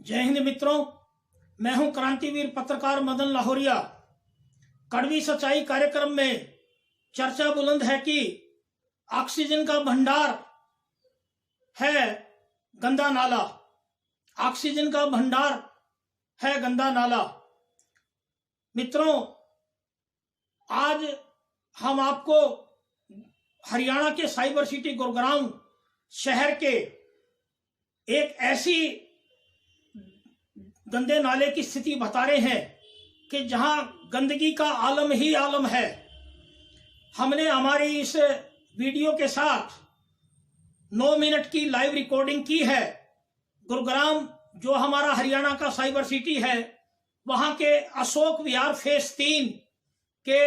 जय हिंद मित्रों, मैं हूं क्रांतिवीर पत्रकार मदन लाहौरिया। कड़वी सच्चाई कार्यक्रम में चर्चा बुलंद है कि ऑक्सीजन का भंडार है गंदा नाला। ऑक्सीजन का भंडार है गंदा नाला। मित्रों, आज हम आपको हरियाणा के साइबर सिटी गुरुग्राम शहर के एक ऐसी गंदे नाले की स्थिति बता रहे हैं कि जहां गंदगी का आलम ही आलम है। हमने हमारी इस वीडियो के साथ 9 मिनट की लाइव रिकॉर्डिंग की है। गुरुग्राम जो हमारा हरियाणा का साइबर सिटी है, वहां के अशोक विहार फेस 3 के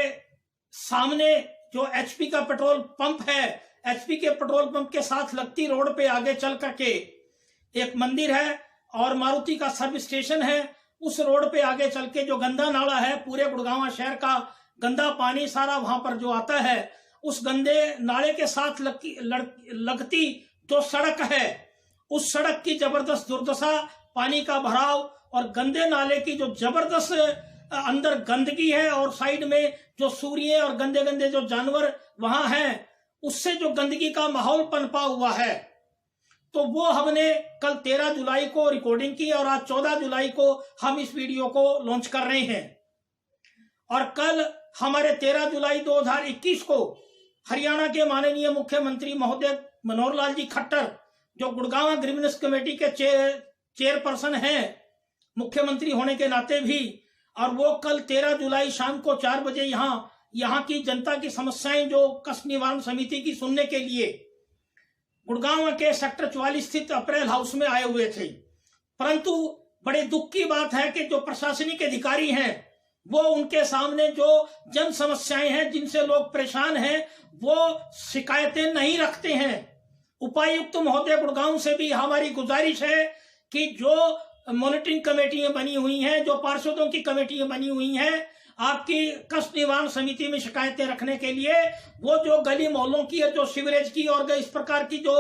सामने जो एचपी का पेट्रोल पंप है, एचपी के पेट्रोल पंप के साथ लगती रोड पे आगे चल करके एक मंदिर है और मारुति का सर्विस स्टेशन है। उस रोड पे आगे चल के जो गंदा नाला है, पूरे गुड़गांव शहर का गंदा पानी सारा वहां पर जो आता है, उस गंदे नाले के साथ लगती जो सड़क है, उस सड़क की जबरदस्त दुर्दशा, पानी का भराव और गंदे नाले की जो जबरदस्त अंदर गंदगी है और साइड में जो सूरिये और गंदे गंदे जो जानवर वहां हैं, उससे जो गंदगी का माहौल पनपा हुआ है। तो वो हमने कल 13 जुलाई को रिकॉर्डिंग की और आज 14 जुलाई को हम इस वीडियो को लॉन्च कर रहे हैं। और कल हमारे 13 जुलाई 2021 को हरियाणा के माननीय मुख्यमंत्री महोदय मनोहर लाल जी खट्टर, जो गुड़गांव ग्रीवनेस कमेटी के चेयरपर्सन हैं मुख्यमंत्री होने के नाते भी, और वो कल 13 जुलाई शाम को 4 बजे यहाँ की जनता की समस्याएं जो कष्ट निवारण समिति की सुनने के लिए गुड़गांव के सेक्टर 44 स्थित अप्रैल हाउस में आए हुए थे। परंतु बड़े दुख की बात है कि जो प्रशासनिक अधिकारी हैं, वो उनके सामने जो जन समस्याएं हैं, जिनसे लोग परेशान हैं, वो शिकायतें नहीं रखते हैं। उपायुक्त महोदय गुड़गांव से भी हमारी गुजारिश है कि जो मॉनिटरिंग कमेटियां बनी हुई हैं, जो पार्षदों की कमेटियां बनी हुई हैं, आपकी कष्ट निवारण समिति में शिकायतें रखने के लिए, वो जो गली मोहल्लों की है, जो सीवरेज की और इस प्रकार की जो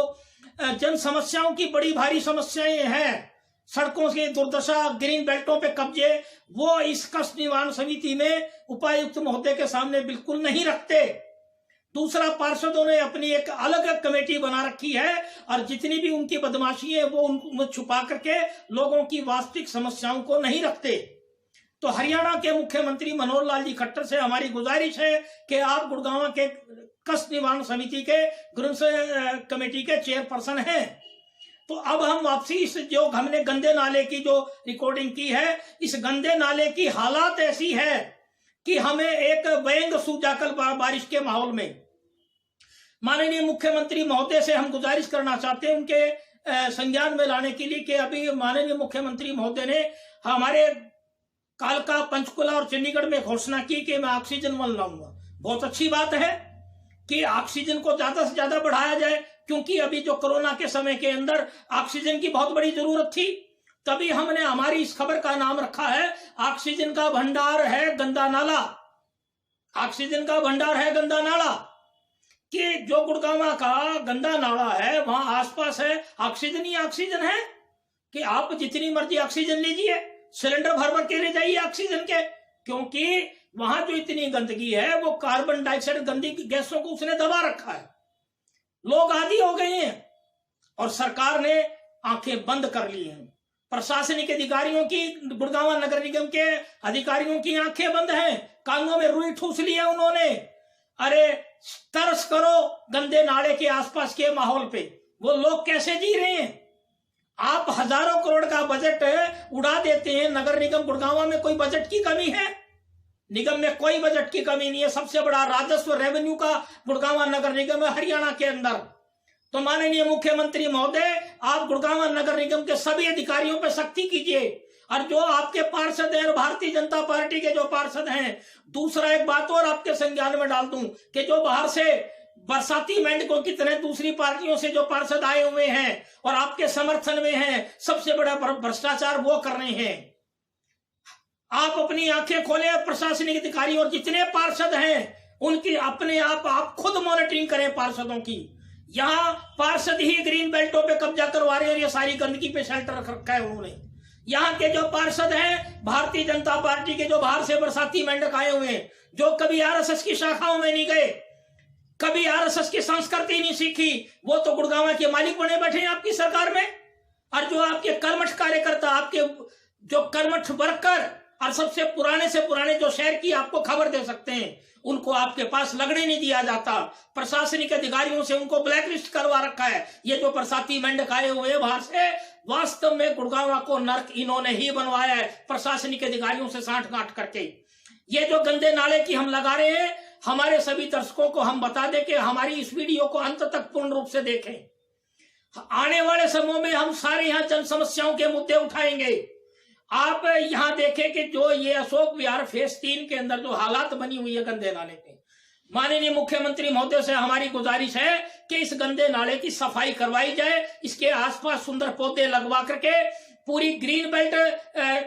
जन समस्याओं की बड़ी भारी समस्याएं हैं, सड़कों की दुर्दशा, ग्रीन बेल्टों पे कब्जे, वो इस कष्ट निवारण समिति में उपायुक्त महोदय के सामने बिल्कुल नहीं रखते। दूसरा, पार्षदों ने अपनी एक अलग कमेटी बना रखी है और जितनी भी उनकी बदमाशी है वो उनको छुपा करके लोगों की वास्तविक समस्याओं को नहीं रखते। तो हरियाणा के मुख्यमंत्री मनोहर लाल जी खट्टर से हमारी गुजारिश है कि आप गुड़गांव के कष्ट निवारण समिति के ग्रीवनेस कमेटी के चेयरपर्सन हैं। तो अब हम वापसी इस जो हमने गंदे नाले की जो रिकॉर्डिंग की है, इस गंदे नाले की हालात ऐसी है कि हमें एक व्यंग सूजाकल बारिश के माहौल में माननीय मुख्यमंत्री महोदय से हम गुजारिश करना चाहते हैं उनके संज्ञान में लाने के लिए कि अभी माननीय मुख्यमंत्री महोदय ने हमारे कालका, पंचकुला और चंडीगढ़ में घोषणा की कि मैं ऑक्सीजन वन लाऊंगा। बहुत अच्छी बात है कि ऑक्सीजन को ज्यादा से ज्यादा बढ़ाया जाए, क्योंकि अभी जो कोरोना के समय के अंदर ऑक्सीजन की बहुत बड़ी जरूरत थी। तभी हमने हमारी इस खबर का नाम रखा है ऑक्सीजन का भंडार है गंदा नाला। ऑक्सीजन का भंडार है गंदा नाला कि जो गुड़गांव का गंदा नाला है, वहां आसपास है ऑक्सीजन ही ऑक्सीजन है कि आप जितनी मर्जी ऑक्सीजन लीजिए, सिलेंडर भर भर के ले जाइए ऑक्सीजन के, क्योंकि वहां जो इतनी गंदगी है वो कार्बन डाइऑक्साइड गंदी गैसों को उसने दबा रखा है। लोग आदी हो गए हैं और सरकार ने आंखें बंद कर ली हैं। प्रशासनिक अधिकारियों की, गुड़गांव नगर निगम के अधिकारियों की आंखें बंद हैं, कानों में रुई ठूस लिया उन्होंने। अरे तरस करो गंदे नाले के आसपास के माहौल पे, वो लोग कैसे जी रहे हैं। आप हजारों करोड़ का बजट उड़ा देते हैं। नगर निगम गुड़गांव में कोई बजट की कमी है? निगम में कोई बजट की कमी नहीं है। सबसे बड़ा राजस्व रेवेन्यू का गुड़गांव नगर निगम है हरियाणा के अंदर। तो माननीय मुख्यमंत्री महोदय, आप गुड़गांव नगर निगम के सभी अधिकारियों पर सख्ती कीजिए, और जो आपके पार्षद हैं, भारतीय जनता पार्टी के जो पार्षद हैं। दूसरा, एक बात और आपके संज्ञान में डाल दूं कि जो बाहर से बरसाती मेंढकों की तरह दूसरी पार्टियों से जो पार्षद आए हुए हैं और आपके समर्थन में हैं, सबसे बड़ा भ्रष्टाचार वो कर रहे हैं। आप अपनी आंखें खोलें, प्रशासनिक अधिकारी और जितने पार्षद हैं उनकी अपने आप खुद मॉनिटरिंग करें पार्षदों की। यहाँ पार्षद ही ग्रीन बेल्टों पे कब्जा करवा रहे हैं, ये सारी गंदगी पे शेल्टर रख रखा है उन्होंने। यहाँ के जो पार्षद हैं भारतीय जनता पार्टी के, जो बाहर से बरसाती मेंढक आए हुए हैं, जो कभी आरएसएस की शाखाओं में नहीं गए, कभी आरएसएस की संस्कृति नहीं सीखी, वो तो गुड़गांव के मालिक बने बैठे हैं आपकी सरकार में। और जो आपके कर्मठ कार्यकर्ता, आपके जो कर्मठ वर्कर और सबसे पुराने से पुराने जो शहर की आपको खबर दे सकते हैं, उनको आपके पास लगने नहीं दिया जाता। प्रशासनिक अधिकारियों से उनको ब्लैकलिस्ट करवा रखा है। ये जो बरसाती मेंढक आए हुए हैं बाहर से, वास्तव में गुड़गांव को नर्क इन्होंने ही बनवाया है, प्रशासनिक अधिकारियों से साठ गांठ करके। ये जो गंदे नाले की हम लगा रहे हैं, हमारे सभी दर्शकों को हम बता दें कि हमारी इस वीडियो को अंत तक पूर्ण रूप से देखें। आने वाले समय में हम सारे यहाँ जन समस्याओं के मुद्दे उठाएंगे। आप यहाँ देखें कि जो ये अशोक विहार फेज 3 के अंदर जो हालात बनी हुई है गंदे नाले पे, माननीय मुख्यमंत्री महोदय से हमारी गुजारिश है कि इस गंदे नाले की सफाई करवाई जाए, इसके आसपास सुंदर पौधे लगवा करके पूरी ग्रीन बेल्ट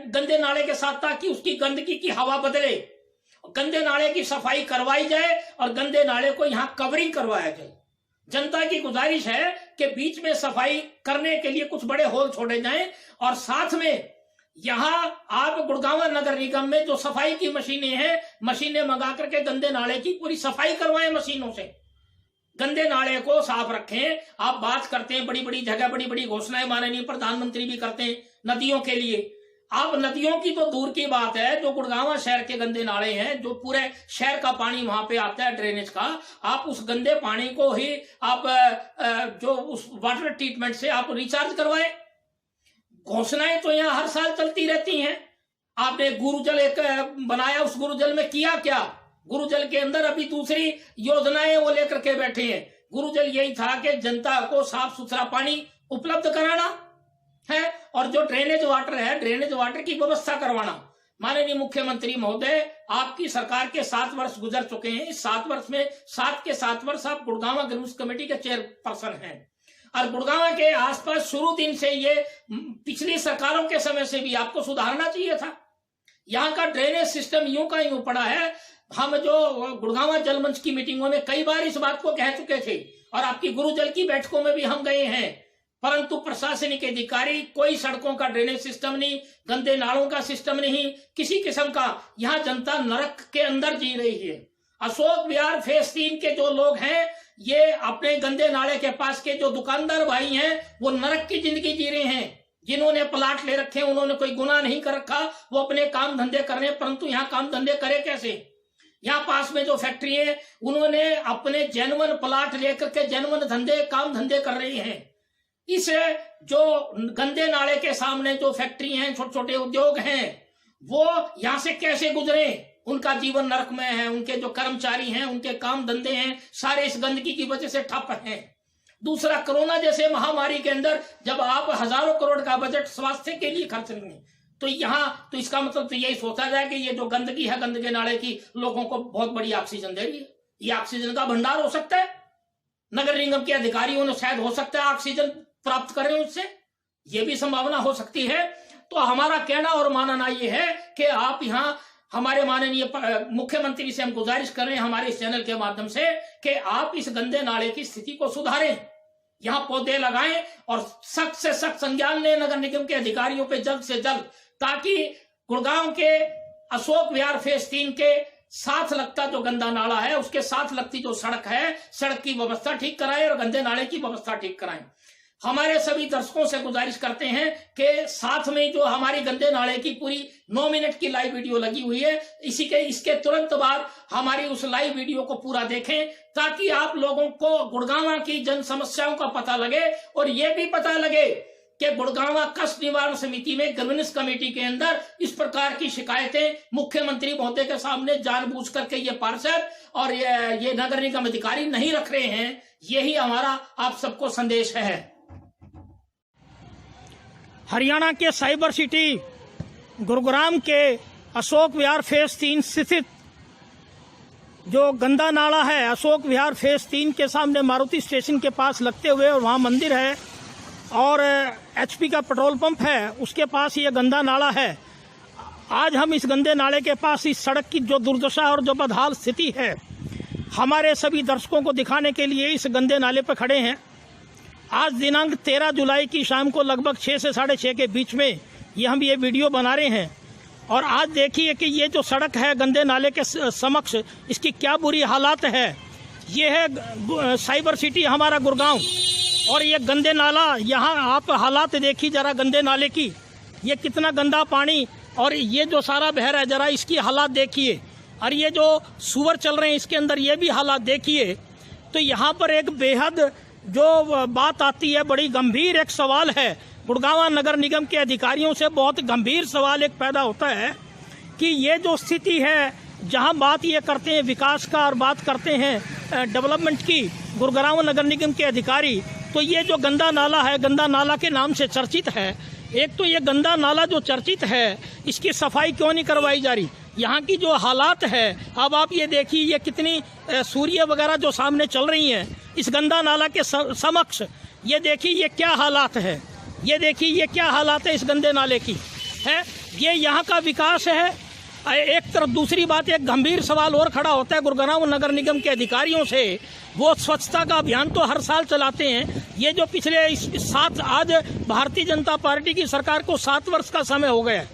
गंदे नाले के साथ, ताकि उसकी गंदगी की हवा बदले, गंदे नाले की सफाई करवाई जाए और गंदे नाले को यहाँ कवरिंग करवाया जाए। जनता की गुजारिश है कि बीच में सफाई करने के लिए कुछ बड़े होल छोड़े जाएं और साथ में यहाँ आप गुड़गांव नगर निगम में जो सफाई की मशीनें हैं, मशीनें मंगा करके गंदे नाले की पूरी सफाई करवाएं, मशीनों से गंदे नाले को साफ रखें। आप बात करते हैं बड़ी बड़ी जगह, बड़ी बड़ी घोषणाएं माननीय प्रधानमंत्री भी करते हैं नदियों के लिए। आप नदियों की तो दूर की बात है, जो गुड़गांव शहर के गंदे नाले हैं, जो पूरे शहर का पानी वहां पे आता है ड्रेनेज का, आप उस गंदे पानी को ही आप जो उस वाटर ट्रीटमेंट से आप रिचार्ज करवाएं। घोषणाएं तो यहाँ हर साल चलती रहती हैं। आपने गुरुजल एक बनाया, उस गुरुजल में किया क्या? गुरुजल के अंदर अभी दूसरी योजनाएं वो लेकर के बैठे हैं। गुरुजल यही था कि जनता को साफ सुथरा पानी उपलब्ध कराना है और जो ड्रेनेज वाटर है, ड्रेनेज वाटर की व्यवस्था करवाना। माननीय मुख्यमंत्री महोदय, आपकी सरकार के 7 वर्ष गुजर चुके हैं। इस 7 वर्ष में 7 के 7 वर्ष आप गुड़गांव ग्रीन्स कमेटी के चेयरपर्सन हैं और गुड़गांव के आसपास शुरू दिन से ये पिछली सरकारों के समय से भी आपको सुधारना चाहिए था। यहाँ का ड्रेनेज सिस्टम यूं का यूं पड़ा है। हम जो गुड़गांव जल मंच की मीटिंगों में कई बार इस बात को कह चुके थे और आपकी गुरुजल की बैठकों में भी हम गए हैं, परंतु प्रशासनिक अधिकारी कोई सड़कों का ड्रेनेज सिस्टम नहीं, गंदे नालों का सिस्टम नहीं, किसी किस्म का। यहाँ जनता नरक के अंदर जी रही है। अशोक विहार फेज 3 के जो लोग हैं, ये अपने गंदे नाले के पास के जो दुकानदार भाई हैं, वो नरक की जिंदगी जी रहे हैं। जिन्होंने प्लाट ले रखे हैं, उन्होंने कोई गुनाह नहीं कर रखा, वो अपने काम धंधे कर रहे हैं, परंतु यहाँ काम धंधे करे कैसे? यहाँ पास में जो फैक्ट्री है, उन्होंने अपने जेन्युइन प्लाट लेकर के जेन्युइन धंधे काम धंधे कर रही हैं। इस जो गंदे नाले के सामने जो फैक्ट्री हैं, छोटे छोटे उद्योग हैं, वो यहाँ से कैसे गुजरे? उनका जीवन नरक में है। उनके जो कर्मचारी हैं, उनके काम धंधे हैं, सारे इस गंदगी की वजह से ठप हैं। दूसरा, कोरोना जैसे महामारी के अंदर जब आप हजारों करोड़ का बजट स्वास्थ्य के लिए खर्च लेंगे, तो यहाँ तो इसका मतलब तो यही सोचा जाए कि ये जो गंदगी है गंदगी नाले की, लोगों को बहुत बड़ी ऑक्सीजन दे रही है। ये ऑक्सीजन का भंडार हो सकता है। नगर निगम के अधिकारियों ने शायद हो सकता है ऑक्सीजन प्राप्त करें उससे, ये भी संभावना हो सकती है। तो हमारा कहना और मानना ये है कि आप यहाँ हमारे माननीय मुख्यमंत्री से हम गुजारिश कर रहे हैं हमारे इस चैनल के माध्यम से कि आप इस गंदे नाले की स्थिति को सुधारें, यहाँ पौधे लगाएं और सख्त से सख्त संज्ञान लें नगर निगम के अधिकारियों पे जल्द से जल्द, ताकि गुड़गांव के अशोक विहार फेज 3 के साथ लगता जो गंदा नाला है, उसके साथ लगती जो सड़क है, सड़क की व्यवस्था ठीक कराएं और गंदे नाले की व्यवस्था ठीक कराएं। हमारे सभी दर्शकों से गुजारिश करते हैं कि साथ में जो हमारी गंदे नाले की पूरी 9 मिनट की लाइव वीडियो लगी हुई है, इसके तुरंत बाद हमारी उस लाइव वीडियो को पूरा देखें, ताकि आप लोगों को गुड़गांव की जन समस्याओं का पता लगे और ये भी पता लगे कि गुड़गांव कष्ट निवारण समिति में ग्रीन्स कमेटी के अंदर इस प्रकार की शिकायतें मुख्यमंत्री महोदय के सामने जानबूझ करके ये पार्षद और ये नगर निगम अधिकारी नहीं रख रहे हैं। यही हमारा आप सबको संदेश है। हरियाणा के साइबर सिटी गुरुग्राम के अशोक विहार फेज 3 स्थित जो गंदा नाला है, अशोक विहार फेज 3 के सामने मारुति स्टेशन के पास लगते हुए, और वहाँ मंदिर है और HP का पेट्रोल पंप है, उसके पास ये गंदा नाला है। आज हम इस गंदे नाले के पास इस सड़क की जो दुर्दशा और जो बदहाल स्थिति है, हमारे सभी दर्शकों को दिखाने के लिए इस गंदे नाले पर खड़े हैं। आज दिनांक 13 जुलाई की शाम को लगभग 6 से 6:30 के बीच में ये हम ये वीडियो बना रहे हैं। और आज देखिए कि ये जो सड़क है गंदे नाले के समक्ष, इसकी क्या बुरी हालात है। ये है साइबर सिटी हमारा गुड़गांव, और ये गंदे नाला, यहाँ आप हालात देखिए जरा गंदे नाले की, ये कितना गंदा पानी, और ये जो सारा बह रहा है जरा इसकी हालात देखिए। और ये जो सुअर चल रहे हैं इसके अंदर, ये भी हालात देखिए। तो यहाँ पर एक बेहद जो बात आती है, बड़ी गंभीर एक सवाल है। गुड़गांव नगर निगम के अधिकारियों से बहुत गंभीर सवाल एक पैदा होता है कि ये जो स्थिति है, जहाँ बात ये करते हैं विकास का और बात करते हैं डेवलपमेंट की गुड़गांव नगर निगम के अधिकारी, तो ये जो गंदा नाला है, गंदा नाला के नाम से चर्चित है। एक तो ये गंदा नाला जो चर्चित है, इसकी सफाई क्यों नहीं करवाई जा रही। यहाँ की जो हालात है, अब आप ये देखिए, ये कितनी सूर्य वगैरह जो सामने चल रही हैं इस गंदा नाला के समक्ष, ये देखिए ये क्या हालात है, ये देखिए ये क्या हालात है इस गंदे नाले की है। ये यहाँ का विकास है। एक तरफ दूसरी बात, एक गंभीर सवाल और खड़ा होता है गुड़गांव नगर निगम के अधिकारियों से। वो स्वच्छता का अभियान तो हर साल चलाते हैं। ये जो पिछले आज भारतीय जनता पार्टी की सरकार को 7 वर्ष का समय हो गया है,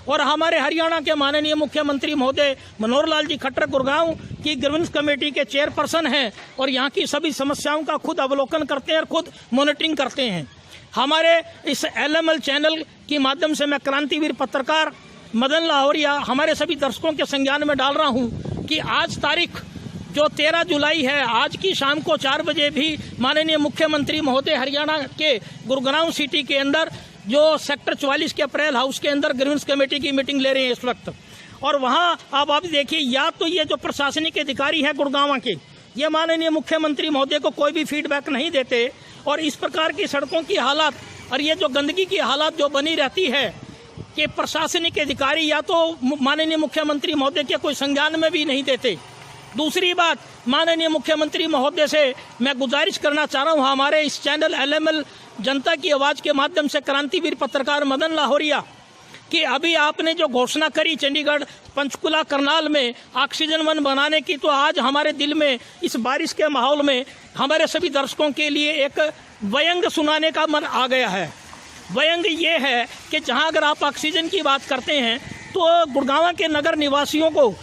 और हमारे हरियाणा के माननीय मुख्यमंत्री महोदय मनोहर लाल जी खट्टर गुड़गांव की ग्रीवेंस कमेटी के चेयरपर्सन हैं, और यहाँ की सभी समस्याओं का खुद अवलोकन करते हैं और खुद मॉनिटरिंग करते हैं। हमारे इस LML चैनल के माध्यम से मैं क्रांतिवीर पत्रकार मदन लाहौरिया हमारे सभी दर्शकों के संज्ञान में डाल रहा हूं कि आज तारीख जो 13 जुलाई है, आज की शाम को 4 बजे भी माननीय मुख्यमंत्री महोदय हरियाणा के गुड़गांव सिटी के अंदर जो सेक्टर 44 के अप्रैल हाउस के अंदर ग्रीवेंस कमेटी की मीटिंग ले रहे हैं इस वक्त। और वहां अब आप देखिए, या तो ये जो प्रशासनिक अधिकारी है गुड़गांव के, ये माननीय मुख्यमंत्री महोदय को कोई भी फीडबैक नहीं देते, और इस प्रकार की सड़कों की हालत और ये जो गंदगी की हालत जो बनी रहती है कि प्रशासनिक अधिकारी या तो माननीय मुख्यमंत्री महोदय के कोई संज्ञान में भी नहीं देते। दूसरी बात, माननीय मुख्यमंत्री महोदय से मैं गुजारिश करना चाह रहा हूँ, हमारे इस चैनल LML जनता की आवाज़ के माध्यम से क्रांतिवीर पत्रकार मदन लाहौरिया, कि अभी आपने जो घोषणा करी चंडीगढ़ पंचकुला करनाल में ऑक्सीजन वन बनाने की, तो आज हमारे दिल में इस बारिश के माहौल में हमारे सभी दर्शकों के लिए एक व्यंग सुनाने का मन आ गया है। व्यंग ये है कि जहां अगर आप ऑक्सीजन की बात करते हैं तो गुड़गांव के नगर निवासियों को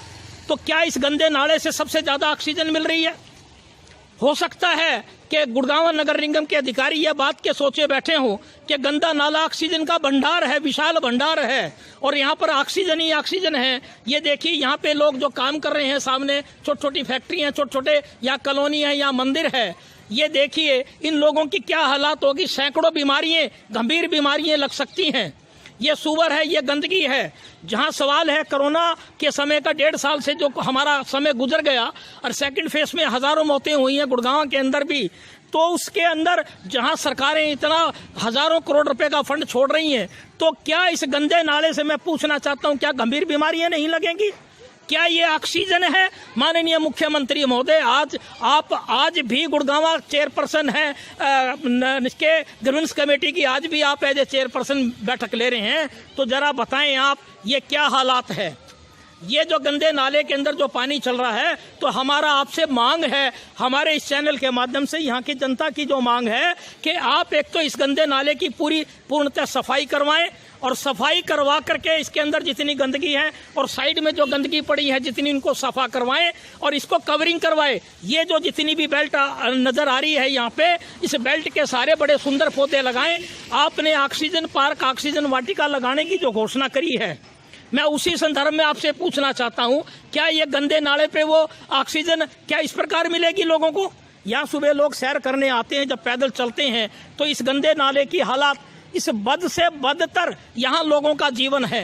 तो क्या इस गंदे नाले से सबसे ज़्यादा ऑक्सीजन मिल रही है? हो सकता है कि गुड़गांव नगर निगम के अधिकारी यह बात के सोचे बैठे हों कि गंदा नाला ऑक्सीजन का भंडार है, विशाल भंडार है, और यहाँ पर ऑक्सीजन ही ऑक्सीजन है। ये देखिए यहाँ पे लोग जो काम कर रहे हैं, सामने छोटी छोटी फैक्ट्री हैं, छोटे छोटे या कॉलोनी है या मंदिर है। ये देखिए इन लोगों की क्या हालात होगी। सैकड़ों बीमारियां, गंभीर बीमारियां लग सकती हैं। ये सुअर है, ये गंदगी है। जहां सवाल है कोरोना के समय का, 1.5 साल से जो हमारा समय गुजर गया और सेकंड फेज में हजारों मौतें हुई हैं गुड़गांव के अंदर भी, तो उसके अंदर जहां सरकारें इतना हजारों करोड़ रुपए का फंड छोड़ रही हैं, तो क्या इस गंदे नाले से मैं पूछना चाहता हूं, क्या गंभीर बीमारियां नहीं लगेंगी? क्या ये ऑक्सीजन है? माननीय मुख्यमंत्री महोदय, आज भी गुड़गांव चेयरपर्सन है इसके ग्रीवेंस कमेटी की, आज भी आप एज ए चेयरपर्सन बैठक ले रहे हैं, तो जरा बताएं आप ये क्या हालात है। ये जो गंदे नाले के अंदर जो पानी चल रहा है, तो हमारा आपसे मांग है, हमारे इस चैनल के माध्यम से यहाँ की जनता की जो मांग है कि आप एक तो इस गंदे नाले की पूर्णतः सफाई करवाएं, और सफाई करवा करके इसके अंदर जितनी गंदगी है और साइड में जो गंदगी पड़ी है जितनी, इनको सफा करवाएं और इसको कवरिंग करवाएं। ये जो जितनी भी बेल्ट नजर आ रही है यहाँ पे, इस बेल्ट के सारे बड़े सुंदर पौधे लगाएं। आपने ऑक्सीजन पार्क, ऑक्सीजन वाटिका लगाने की जो घोषणा करी है, मैं उसी संदर्भ में आपसे पूछना चाहता हूं, क्या ये गंदे नाले पे वो ऑक्सीजन क्या इस प्रकार मिलेगी लोगों को? यहाँ सुबह लोग सैर करने आते हैं, जब पैदल चलते हैं तो इस गंदे नाले की हालात, इस बद से बदतर यहाँ लोगों का जीवन है।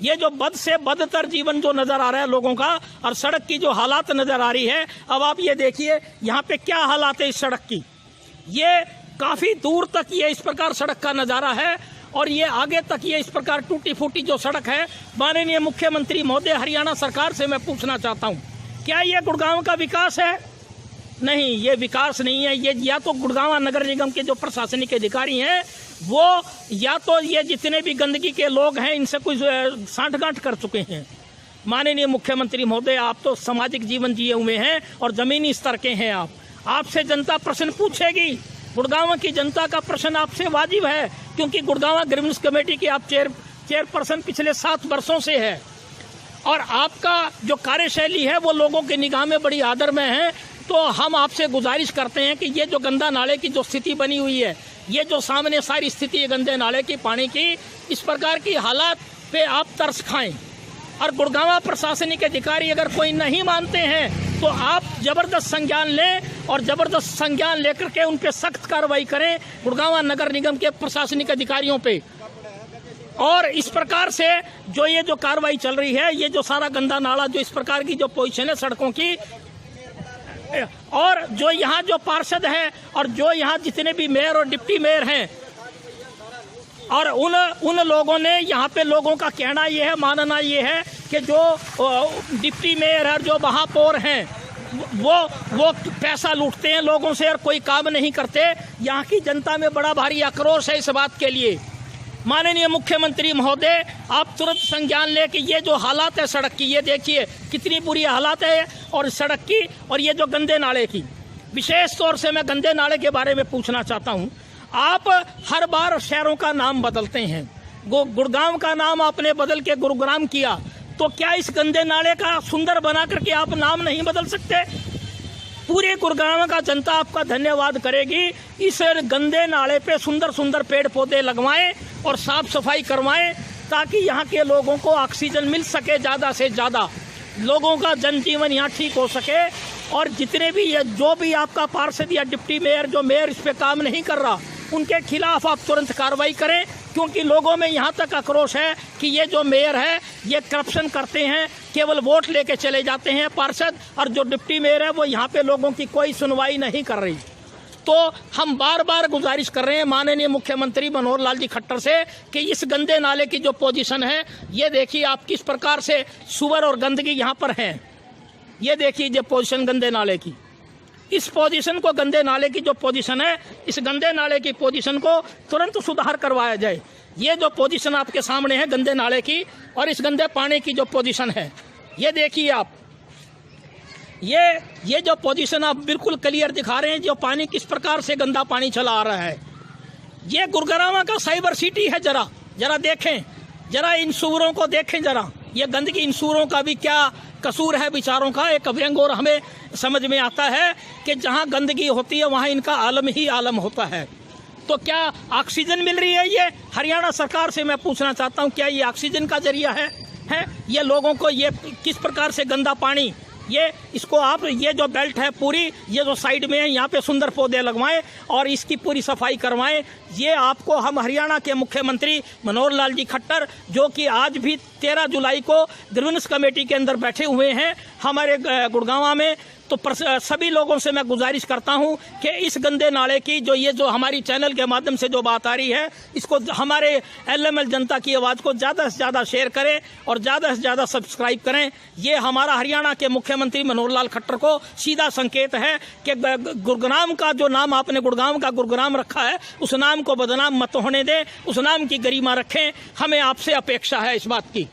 ये जो बद से बदतर जीवन जो नजर आ रहा है लोगों का, और सड़क की जो हालात नजर आ रही है, अब आप ये देखिए यहाँ पे क्या हालात है इस सड़क की। ये काफी दूर तक ये इस प्रकार सड़क का नजारा है, और ये आगे तक ये इस प्रकार टूटी फूटी जो सड़क है। माननीय मुख्यमंत्री महोदय, हरियाणा सरकार से मैं पूछना चाहता हूँ, क्या ये गुड़गांव का विकास है? नहीं, ये विकास नहीं है। ये या तो गुड़गांव नगर निगम के जो प्रशासनिक अधिकारी हैं वो, या तो ये जितने भी गंदगी के लोग हैं इनसे कुछ सांठगांठ कर चुके हैं। माननीय मुख्यमंत्री महोदय, आप तो सामाजिक जीवन जिए हुए हैं और जमीनी स्तर के हैं। आपसे जनता प्रश्न पूछेगी, गुड़गांव की जनता का प्रश्न आपसे वाजिब है, क्योंकि गुड़गांव ग्रीवेंस कमेटी के आप चेयरपर्सन पिछले 7 वर्षों से है और आपका जो कार्यशैली है वो लोगों के निगाह में बड़ी आदर में है। तो हम आपसे गुजारिश करते हैं कि ये जो गंदा नाले की जो स्थिति बनी हुई है, ये जो सामने सारी स्थिति है गंदे नाले की पानी की, इस प्रकार की हालात पे आप तरस खाएं। और गुड़गांव प्रशासनिक अधिकारी अगर कोई नहीं मानते हैं तो आप जबरदस्त संज्ञान लें और जबरदस्त संज्ञान लेकर के उन पे सख्त कार्रवाई करें गुड़गांव नगर निगम के प्रशासनिक अधिकारियों पे। और इस प्रकार से जो ये जो कार्रवाई चल रही है, ये जो सारा गंदा नाला जो इस प्रकार की जो पोजीशन है सड़कों की, और जो यहाँ जो पार्षद है और जो यहाँ जितने भी मेयर और डिप्टी मेयर हैं और उन लोगों ने यहाँ पे लोगों का कहना ये है, मानना ये है कि जो डिप्टी मेयर और जो महापौर हैं वो पैसा लूटते हैं लोगों से और कोई काम नहीं करते। यहाँ की जनता में बड़ा भारी आक्रोश है इस बात के लिए। माननीय मुख्यमंत्री महोदय, आप तुरंत संज्ञान लें कि ये जो हालात है सड़क की, ये देखिए कितनी बुरी हालात है और सड़क की, और ये जो गंदे नाले की, विशेष तौर से मैं गंदे नाले के बारे में पूछना चाहता हूँ। आप हर बार शहरों का नाम बदलते हैं, गुड़गांव का नाम आपने बदल के गुरुग्राम किया, तो क्या इस गंदे नाले का सुंदर बना करके आप नाम नहीं बदल सकते? पूरे गुड़गांव का जनता आपका धन्यवाद करेगी। इस गंदे नाले पे सुंदर सुंदर पेड़ पौधे लगवाएं और साफ सफाई करवाएं ताकि यहाँ के लोगों को ऑक्सीजन मिल सके, ज़्यादा से ज़्यादा लोगों का जनजीवन यहाँ ठीक हो सके। और जितने भी ये जो भी आपका पार्षद या डिप्टी मेयर, जो मेयर इस पे काम नहीं कर रहा, उनके खिलाफ आप तुरंत कार्रवाई करें, क्योंकि लोगों में यहाँ तक आक्रोश है कि ये जो मेयर है ये करप्शन करते हैं, केवल वोट लेके चले जाते हैं पार्षद, और जो डिप्टी मेयर है वो यहाँ पे लोगों की कोई सुनवाई नहीं कर रही। तो हम बार बार गुजारिश कर रहे हैं माननीय मुख्यमंत्री मनोहर लाल जी खट्टर से कि इस गंदे नाले की जो पोजीशन है, ये देखिए आप किस प्रकार से सुअर और गंदगी यहाँ पर है। ये देखिए जो पोजीशन गंदे नाले की, इस पोजीशन को, गंदे नाले की जो पोजीशन है, इस गंदे नाले की पोजीशन को तुरंत सुधार करवाया जाए। ये जो पोजीशन आपके सामने है गंदे नाले की और इस गंदे पानी की जो पोजीशन है, ये देखिए आप, ये जो पोजीशन आप बिल्कुल क्लियर दिखा रहे हैं, जो पानी किस प्रकार से गंदा पानी चला आ रहा है। ये गुड़गांव का साइबर सिटी है, जरा देखें, जरा इन सूरों को देखें, जरा ये गंदगी, इन सूरों का भी क्या कसूर है बेचारों का, एक अभ्यंग। और हमें समझ में आता है कि जहाँ गंदगी होती है वहाँ इनका आलम ही आलम होता है। तो क्या ऑक्सीजन मिल रही है? ये हरियाणा सरकार से मैं पूछना चाहता हूँ, क्या ये ऑक्सीजन का जरिया है? ये लोगों को ये किस प्रकार से गंदा पानी, ये इसको आप, ये जो बेल्ट है पूरी, ये जो साइड में है, यहाँ पे सुंदर पौधे लगवाएं और इसकी पूरी सफाई करवाएं। ये आपको हम हरियाणा के मुख्यमंत्री मनोहर लाल जी खट्टर, जो कि आज भी 13 जुलाई को ग्रीवेंस कमेटी के अंदर बैठे हुए हैं हमारे गुड़गांव में, तो सभी लोगों से मैं गुजारिश करता हूं कि इस गंदे नाले की जो हमारी चैनल के माध्यम से जो बात आ रही है, इसको हमारे एलएमएल जनता की आवाज़ को ज़्यादा से ज़्यादा शेयर करें और ज़्यादा से ज़्यादा सब्सक्राइब करें। ये हमारा हरियाणा के मुख्यमंत्री मनोहर लाल खट्टर को सीधा संकेत है कि गुरुग्राम का जो नाम आपने गुड़गांव का गुरुग्राम रखा है, उस नाम को बदनाम मत होने दें, उस नाम की गरिमा रखें। हमें आपसे अपेक्षा है इस बात की।